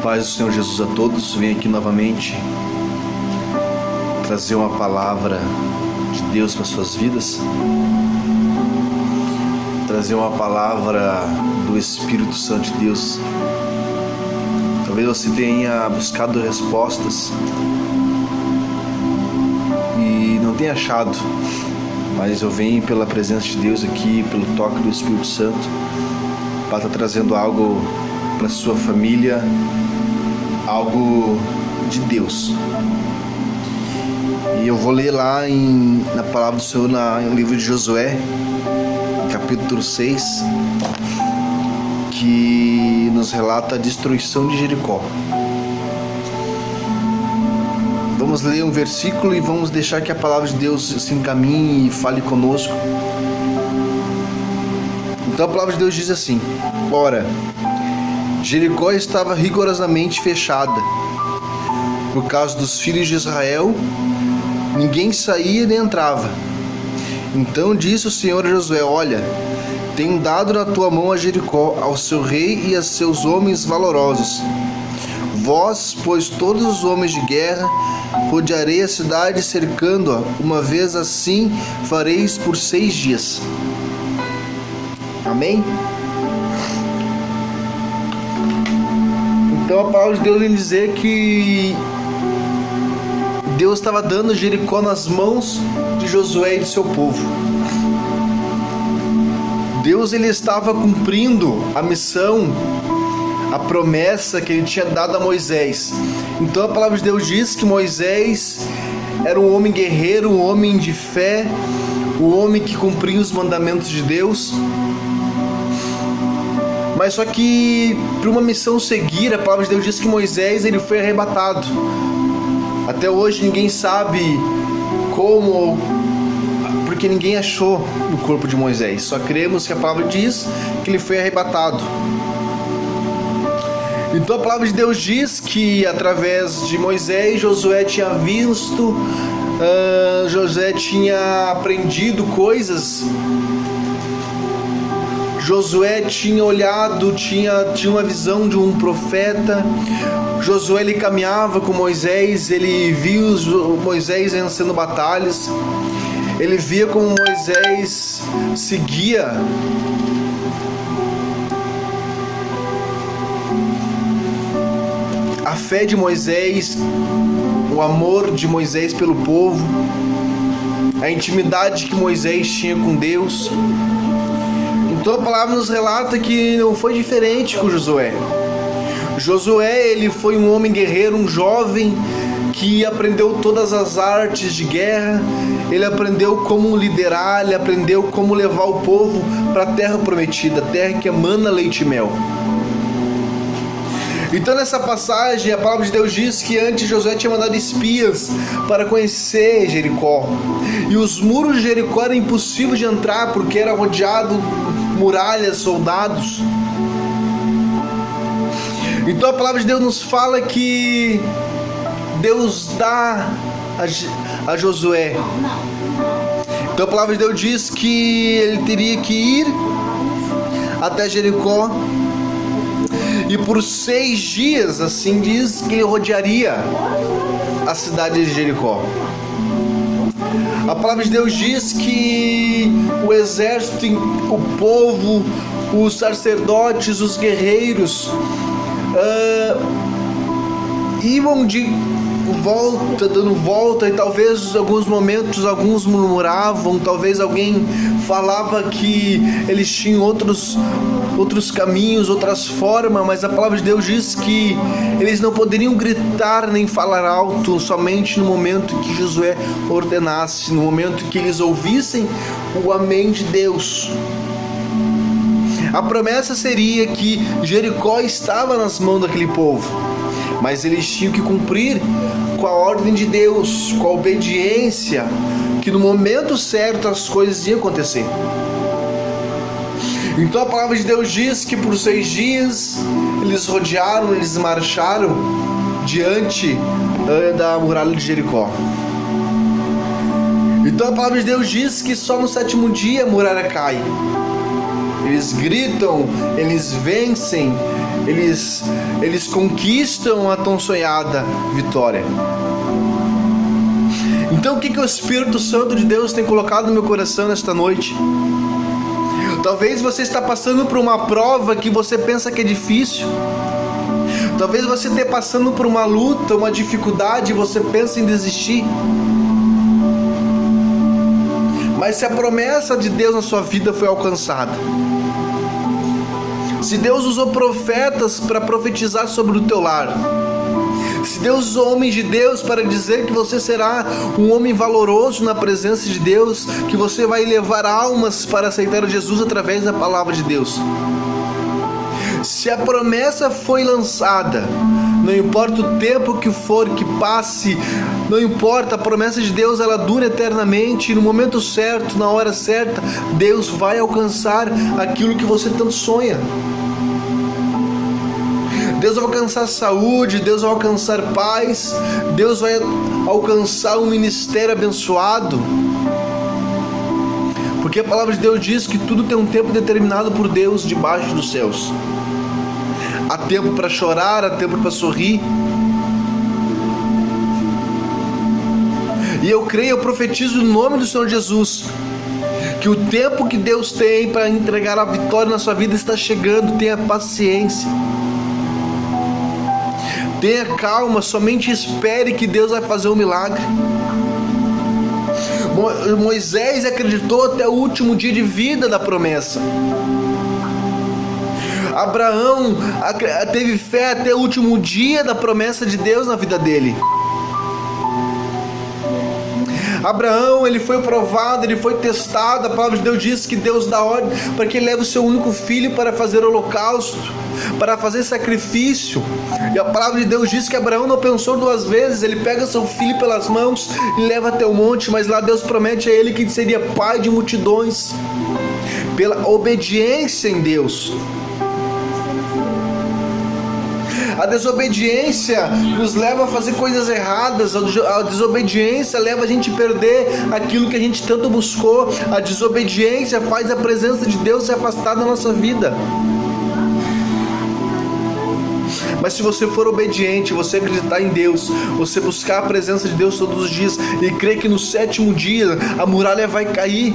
Paz do Senhor Jesus a todos. Venho aqui novamente trazer uma palavra de Deus para suas vidas, trazer uma palavra do Espírito Santo de Deus. Talvez você tenha buscado respostas e não tenha achado, mas eu venho pela presença de Deus aqui, pelo toque do Espírito Santo, para estar trazendo algo para sua família, algo de Deus. E eu vou ler lá na palavra do Senhor, no livro de Josué, capítulo 6, que nos relata a destruição de Jericó. Vamos ler um versículo e vamos deixar que a palavra de Deus se encaminhe e fale conosco. Então a palavra de Deus diz assim: Ora, Jericó estava rigorosamente fechada. Por causa dos filhos de Israel, ninguém saía nem entrava. Então disse o Senhor a Josué: Olha, tenho dado na tua mão a Jericó, ao seu rei e a seus homens valorosos. Vós, pois, todos os homens de guerra, rodearei a cidade cercando-a. Uma vez assim fareis por 6 dias. Amém? Então a palavra de Deus vem dizer que Deus estava dando Jericó nas mãos de Josué e do seu povo. Deus ele estava cumprindo a missão, a promessa que ele tinha dado a Moisés. Então a palavra de Deus diz que Moisés era um homem guerreiro, um homem de fé, um homem que cumpria os mandamentos de Deus. Mas só que para uma missão seguir, a palavra de Deus diz que Moisés ele foi arrebatado. Até hoje ninguém sabe como, porque ninguém achou o corpo de Moisés. Só cremos que a palavra diz que ele foi arrebatado. Então a palavra de Deus diz que através de Moisés, Josué tinha visto, Josué tinha aprendido coisas. Josué tinha olhado, tinha uma visão de um profeta. Josué ele caminhava com Moisés, ele viu Moisés vencendo batalhas. Ele via como Moisés seguia a fé de Moisés, o amor de Moisés pelo povo, a intimidade que Moisés tinha com Deus. Então a palavra nos relata que não foi diferente com Josué. Josué ele foi um homem guerreiro, um jovem que aprendeu todas as artes de guerra. Ele aprendeu como liderar, ele aprendeu como levar o povo para a terra prometida, a terra que emana leite e mel. Então nessa passagem a palavra de Deus diz que antes Josué tinha mandado espias para conhecer Jericó. E os muros de Jericó eram impossíveis de entrar porque era rodeado muralhas, soldados. Então a palavra de Deus nos fala que Deus dá a Josué. Então a palavra de Deus diz que ele teria que ir até Jericó. E por 6 dias, assim diz, que ele rodearia a cidade de Jericó. A palavra de Deus diz que o exército, o povo, os sacerdotes, os guerreiros iam de volta, dando volta, e talvez em alguns momentos alguns murmuravam, talvez alguém falava que eles tinham outros caminhos, outras formas, mas a palavra de Deus diz que eles não poderiam gritar nem falar alto, somente no momento que Josué ordenasse, no momento que eles ouvissem o amém de Deus. A promessa seria que Jericó estava nas mãos daquele povo, mas eles tinham que cumprir com a ordem de Deus, com a obediência, que no momento certo as coisas iam acontecer. Então a palavra de Deus diz que por 6 dias eles rodearam, eles marcharam diante da muralha de Jericó. Então a palavra de Deus diz que só no 7º dia a muralha cai. Eles gritam, eles vencem, eles conquistam a tão sonhada vitória. Então o que o Espírito Santo de Deus tem colocado no meu coração nesta noite? Talvez você está passando por uma prova que você pensa que é difícil. Talvez você esteja passando por uma luta, uma dificuldade e você pensa em desistir. Mas se a promessa de Deus na sua vida foi alcançada, se Deus usou profetas para profetizar sobre o teu lar, se Deus usou homens de Deus para dizer que você será um homem valoroso na presença de Deus, que você vai levar almas para aceitar Jesus através da palavra de Deus, se a promessa foi lançada, não importa o tempo que for que passe, não importa, a promessa de Deus ela dura eternamente, e no momento certo, na hora certa, Deus vai alcançar aquilo que você tanto sonha. Deus vai alcançar saúde, Deus vai alcançar paz, Deus vai alcançar um ministério abençoado, porque a palavra de Deus diz que tudo tem um tempo determinado por Deus debaixo dos céus. Há tempo para chorar, há tempo para sorrir. E eu creio, eu profetizo no nome do Senhor Jesus, que o tempo que Deus tem para entregar a vitória na sua vida está chegando. Tenha paciência, tenha calma, somente espere que Deus vai fazer um milagre. Moisés acreditou até o último dia de vida da promessa. Abraão teve fé até o último dia da promessa de Deus na vida dele. Abraão, ele foi provado, ele foi testado. A palavra de Deus diz que Deus dá ordem para que ele leve o seu único filho para fazer holocausto, para fazer sacrifício. E a palavra de Deus diz que Abraão não pensou duas vezes. Ele pega seu filho pelas mãos e leva até o monte, mas lá Deus promete a ele que seria pai de multidões, pela obediência em Deus. A desobediência nos leva a fazer coisas erradas. A desobediência leva a gente a perder aquilo que a gente tanto buscou. A desobediência faz a presença de Deus se afastar da nossa vida. Mas se você for obediente, você acreditar em Deus, você buscar a presença de Deus todos os dias e crer que no sétimo dia a muralha vai cair,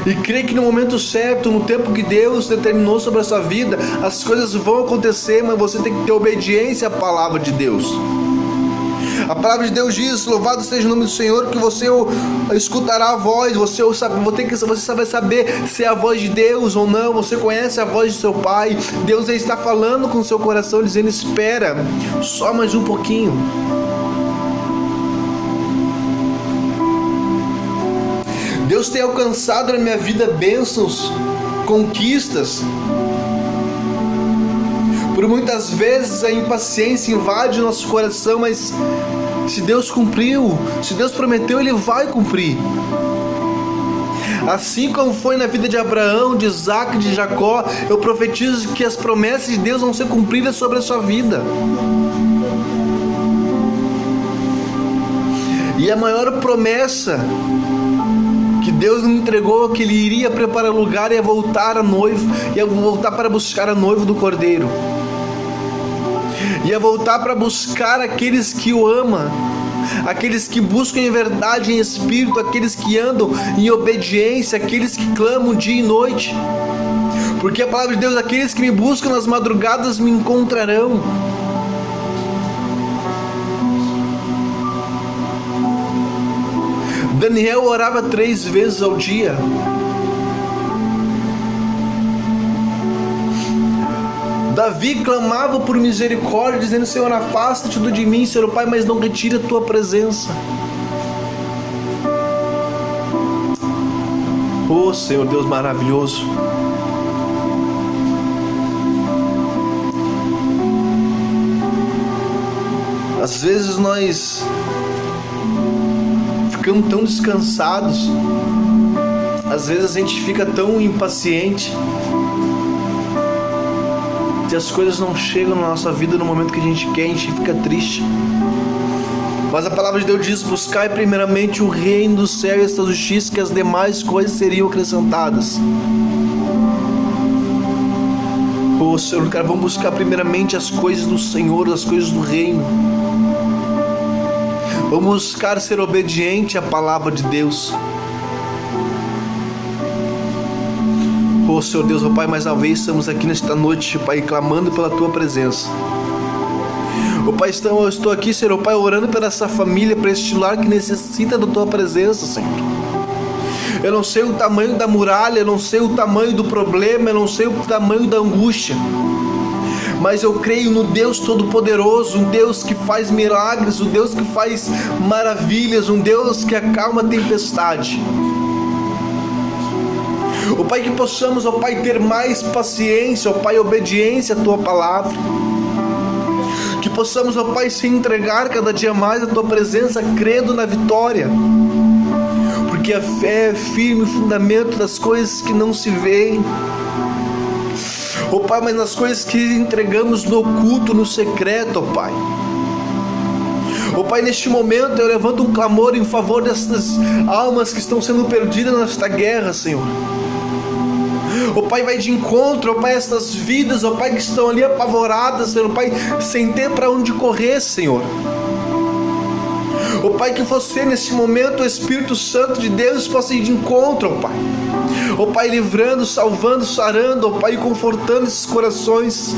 e crê que no momento certo, no tempo que Deus determinou sobre a sua vida, as coisas vão acontecer, mas você tem que ter obediência à palavra de Deus. A palavra de Deus diz: louvado seja o nome do Senhor, que você escutará a voz, você vai saber se é a voz de Deus ou não. Você conhece a voz de seu Pai. Deus está falando com o seu coração, dizendo: espera, só mais um pouquinho. Deus tem alcançado na minha vida bênçãos, conquistas. Por muitas vezes a impaciência invade o nosso coração, mas se Deus cumpriu, se Deus prometeu, Ele vai cumprir. Assim como foi na vida de Abraão, de Isaac, de Jacó, eu profetizo que as promessas de Deus vão ser cumpridas sobre a sua vida. E a maior promessa que Deus me entregou, que Ele iria preparar lugar, ia voltar a noivo, ia voltar para buscar a noiva do Cordeiro, ia voltar para buscar aqueles que o amam, aqueles que buscam em verdade, em espírito, aqueles que andam em obediência, aqueles que clamam dia e noite, porque a palavra de Deus: aqueles que me buscam nas madrugadas me encontrarão. Daniel orava 3 vezes ao dia. Davi clamava por misericórdia, dizendo: Senhor, afasta-te de mim, Senhor Pai, mas não retire a tua presença. Oh Senhor Deus maravilhoso, às vezes nós ficamos tão descansados, às vezes a gente fica tão impaciente, que as coisas não chegam na nossa vida no momento que a gente quer, a gente fica triste. Mas a palavra de Deus diz: buscai primeiramente o reino do céu e esta justiça, que as demais coisas seriam acrescentadas. Oh Senhor, cara, vamos buscar primeiramente as coisas do Senhor, as coisas do reino. Vamos buscar ser obediente à palavra de Deus. Oh Senhor Deus, oh Pai, mais uma vez estamos aqui nesta noite, Pai, clamando pela Tua presença. Oh Pai, eu estou aqui, Senhor, oh Pai, orando por essa família, por este lar que necessita da Tua presença, Senhor. Eu não sei o tamanho da muralha, eu não sei o tamanho do problema, eu não sei o tamanho da angústia, mas eu creio no Deus Todo-Poderoso, um Deus que faz milagres, um Deus que faz maravilhas, um Deus que acalma a tempestade. Ó Pai, que possamos, ó Pai, ter mais paciência, ó Pai, obediência à Tua palavra. Que possamos, ó Pai, se entregar cada dia mais à Tua presença, crendo na vitória. Porque a fé é firme fundamento das coisas que não se veem. Ó Pai, mas nas coisas que entregamos no oculto, no secreto, ó Pai. Ó Pai, neste momento eu levanto um clamor em favor dessas almas que estão sendo perdidas nesta guerra, Senhor. Ó Pai, vai de encontro, ó Pai, essas vidas, ó Pai, que estão ali apavoradas, Senhor, Pai, sem ter para onde correr, Senhor. Ó Pai, que você neste momento, o Espírito Santo de Deus, possa ir de encontro, ó Pai. Ó Pai, livrando, salvando, sarando, ó Pai, confortando esses corações.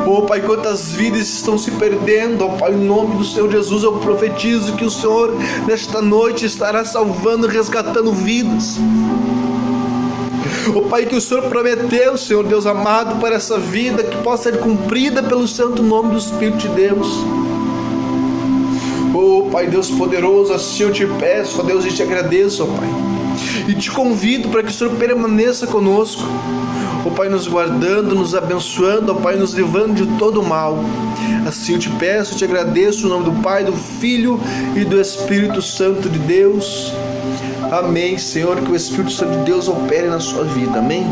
Ó Pai, quantas vidas estão se perdendo, ó Pai, em nome do Senhor Jesus, eu profetizo que o Senhor, nesta noite, estará salvando e resgatando vidas. Ó Pai, que o Senhor prometeu, Senhor Deus amado, para essa vida, que possa ser cumprida pelo santo nome do Espírito de Deus. Ó Pai Deus poderoso, assim eu te peço, ó Deus, e te agradeço, ó Pai, e te convido para que o Senhor permaneça conosco, ó Pai, nos guardando, nos abençoando, ó Pai, nos livrando de todo o mal. Assim eu te peço, te agradeço, em nome do Pai, do Filho e do Espírito Santo de Deus. Amém, Senhor, que o Espírito Santo de Deus opere na sua vida, amém?